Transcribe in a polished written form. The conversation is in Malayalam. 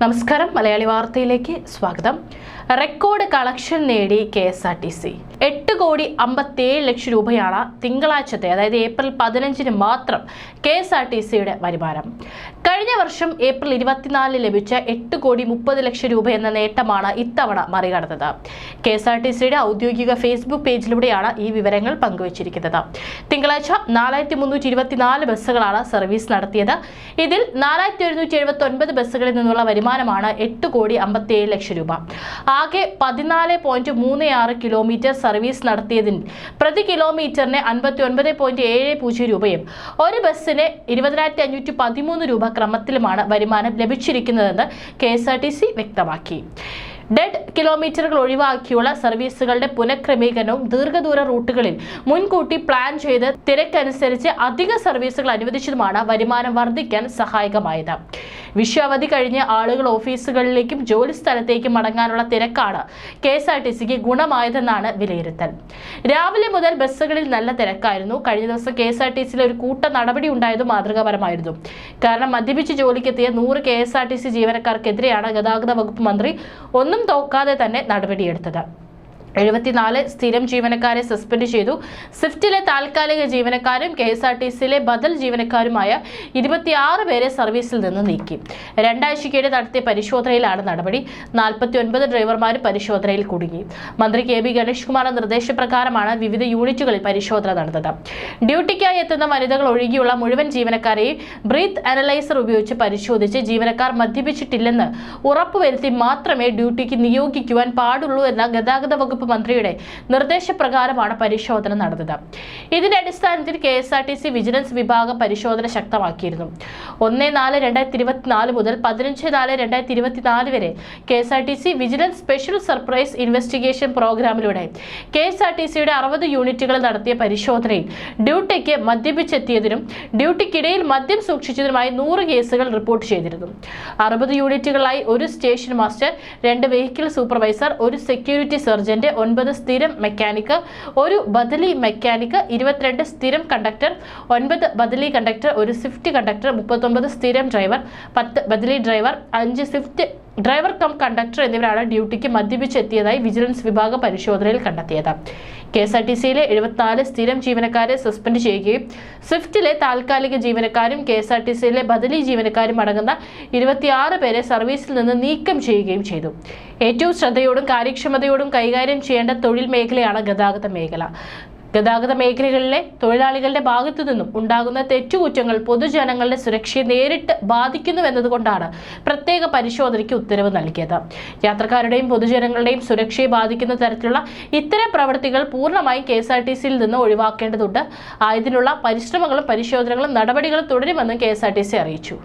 നമസ്കാരം, മലയാളി വാർത്തയിലേക്ക് സ്വാഗതം. റെക്കോർഡ് കളക്ഷൻ നേടി KSRTC. 8,57,00,000 രൂപയാണ് തിങ്കളാഴ്ചത്തെ, അതായത് ഏപ്രിൽ 15 മാത്രം KSRTCയുടെ വരുമാനം. കഴിഞ്ഞ വർഷം ഏപ്രിൽ 24 ലഭിച്ച 8,30,00,000 രൂപ എന്ന നേട്ടമാണ് ഇത്തവണ മറികടന്നത്. KSRTCയുടെ ഔദ്യോഗിക ഫേസ്ബുക്ക് പേജിലൂടെയാണ് ഈ വിവരങ്ങൾ പങ്കുവച്ചിരിക്കുന്നത്. തിങ്കളാഴ്ച 4,324 ബസ്സുകളാണ് സർവീസ് നടത്തിയത്. ഇതിൽ 4,779 ബസ്സുകളിൽ നിന്നുള്ള വരുമാനമാണ് 8,57,00,000 രൂപ. ആകെ 14.36 കിലോമീറ്റർ സർവീസ് നടത്തിയതിൽ പ്രതി കിലോമീറ്ററിന് 59.70 രൂപയും ഒരു ബസ്സിന് 20,513 രൂപ ക്രമത്തിലുമാണ് വരുമാനം ലഭിച്ചിരിക്കുന്നതെന്ന് KSRTC വ്യക്തമാക്കി. ഡെഡ് കിലോമീറ്ററുകൾ ഒഴിവാക്കിയുള്ള സർവീസുകളുടെ പുനഃക്രമീകരണവും ദീർഘദൂര റൂട്ടുകളിൽ മുൻകൂട്ടി പ്ലാൻ ചെയ്ത് തിരക്കനുസരിച്ച് അധിക സർവീസുകൾ അനുവദിച്ചതുമാണ് വരുമാനം വർദ്ധിക്കാൻ സഹായകമായത്. വിഷുവധി കഴിഞ്ഞ് ആളുകൾ ഓഫീസുകളിലേക്കും ജോലി സ്ഥലത്തേക്കും മടങ്ങാനുള്ള തിരക്കാണ് KSRTCക്ക് ഗുണമായതെന്നാണ് വിലയിരുത്തൽ. രാവിലെ മുതൽ ബസ്സുകളിൽ നല്ല തിരക്കായിരുന്നു. കഴിഞ്ഞ ദിവസം KSRTCയിൽ ഒരു കൂട്ട നടപടി ഉണ്ടായത് മാതൃകാപരമായിരുന്നു. കാരണം മദ്യപിച്ച് ജോലിക്കെത്തിയ 100 KSRTC ജീവനക്കാർക്കെതിരെയാണ് ഗതാഗത വകുപ്പ് മന്ത്രി ഒന്നും തോക്കാതെ തന്നെ നടപടിയെടുത്തത്. 74 സ്ഥിരം ജീവനക്കാരെ സസ്പെൻഡ് ചെയ്തു. സ്വിഫ്റ്റിലെ താൽക്കാലിക ജീവനക്കാരും KSRTCയിലെ ബദൽ ജീവനക്കാരുമായ 26 പേരെ സർവീസിൽ നിന്ന് നീക്കി. 2 ആഴ്ചയ്ക്കിടെ നടത്തിയ പരിശോധനയിലാണ് നടപടി. 49 ഡ്രൈവർമാരും പരിശോധനയിൽ കുടുങ്ങി. മന്ത്രി KB ഗണേഷ് കുമാറിന്റെ നിർദ്ദേശപ്രകാരമാണ് വിവിധ യൂണിറ്റുകളിൽ പരിശോധന നടന്നത്. ഡ്യൂട്ടിക്കായി എത്തുന്ന വനിതകൾ ഒഴികെയുള്ള മുഴുവൻ ജീവനക്കാരെയും ബ്രീത്ത് അനലൈസർ ഉപയോഗിച്ച് പരിശോധിച്ച് ജീവനക്കാർ മദ്യപിച്ചിട്ടില്ലെന്ന് ഉറപ്പുവരുത്തി മാത്രമേ ഡ്യൂട്ടിക്ക് നിയോഗിക്കുവാൻ പാടുള്ളൂ എന്ന ഗതാഗത വകുപ്പ് മന്ത്രിയുടെ നിർദ്ദേശപ്രകാരമാണ് പരിശോധന നടന്നത്. ഇതിന്റെ അടിസ്ഥാനത്തിൽ KSRTC വിജിലൻസ് വിഭാഗം പരിശോധന ശക്തമാക്കിയിരുന്നു. 1/4/2024 മുതൽ 15/4/2024 വരെ KSRTC vigilance special surprise investigation പ്രോഗ്രാമിലൂടെ KSRTCയുടെ 60 യൂണിറ്റുകൾ നടത്തിയ പരിശോധനയിൽ ഡ്യൂട്ടിക്ക് മദ്യപിച്ചെത്തിയതിനും ഡ്യൂട്ടിക്കിടയിൽ മദ്യം സൂക്ഷിച്ചതിനുമായി 100 കേസുകൾ റിപ്പോർട്ട് ചെയ്തിരുന്നു. 60 യൂണിറ്റുകളായി 1 station master, 2 vehicle supervisor, 1 security sergeant, 9 സ്ഥിരം മെക്കാനിക്, 1 ബദലി മെക്കാനിക്, 22 സ്ഥിരം കണ്ടക്ടർ, 9 ബദലി കണ്ടക്ടർ, 1 സ്വിഫ്റ്റ് കണ്ടക്ടർ, 39 സ്ഥിരം ഡ്രൈവർ, 10 ബദലി driver, 5 Swift driver cum conductor എന്നിവരാണ് ഡ്യൂട്ടിക്ക് മദ്യപിച്ചെത്തിയതായി വിജിലൻസ് വിഭാഗം പരിശോധനയിൽ കണ്ടെത്തിയത്. KSRTCയിലെ 74 സ്ഥിരം ജീവനക്കാരെ സസ്പെൻഡ് ചെയ്യുകയും സ്വിഫ്റ്റിലെ താൽക്കാലിക ജീവനക്കാരും KSRTCയിലെ ബദലി ജീവനക്കാരും അടങ്ങുന്ന 26 പേരെ സർവീസിൽ നിന്ന് നീക്കം ചെയ്യുകയും ചെയ്തു. ഏറ്റവും ശ്രദ്ധയോടും കാര്യക്ഷമതയോടും കൈകാര്യം ചെയ്യേണ്ട തൊഴിൽ മേഖലയാണ് ഗതാഗത മേഖല. ഗതാഗത മേഖലകളിലെ തൊഴിലാളികളുടെ ഭാഗത്തു നിന്നും ഉണ്ടാകുന്ന തെറ്റുകുറ്റങ്ങൾ പൊതുജനങ്ങളുടെ സുരക്ഷയെ നേരിട്ട് ബാധിക്കുന്നുവെന്നതുകൊണ്ടാണ് പ്രത്യേക പരിശോധനയ്ക്ക് ഉത്തരവ് നൽകിയത്. യാത്രക്കാരുടെയും പൊതുജനങ്ങളുടെയും സുരക്ഷയെ ബാധിക്കുന്ന തരത്തിലുള്ള ഇത്തരം പ്രവൃത്തികൾ പൂർണ്ണമായും KSRTCയിൽ നിന്ന് ഒഴിവാക്കേണ്ടതുണ്ട്. ആയതിനുള്ള പരിശ്രമങ്ങളും പരിശോധനകളും നടപടികളും തുടരുമെന്നും KSRTC അറിയിച്ചു.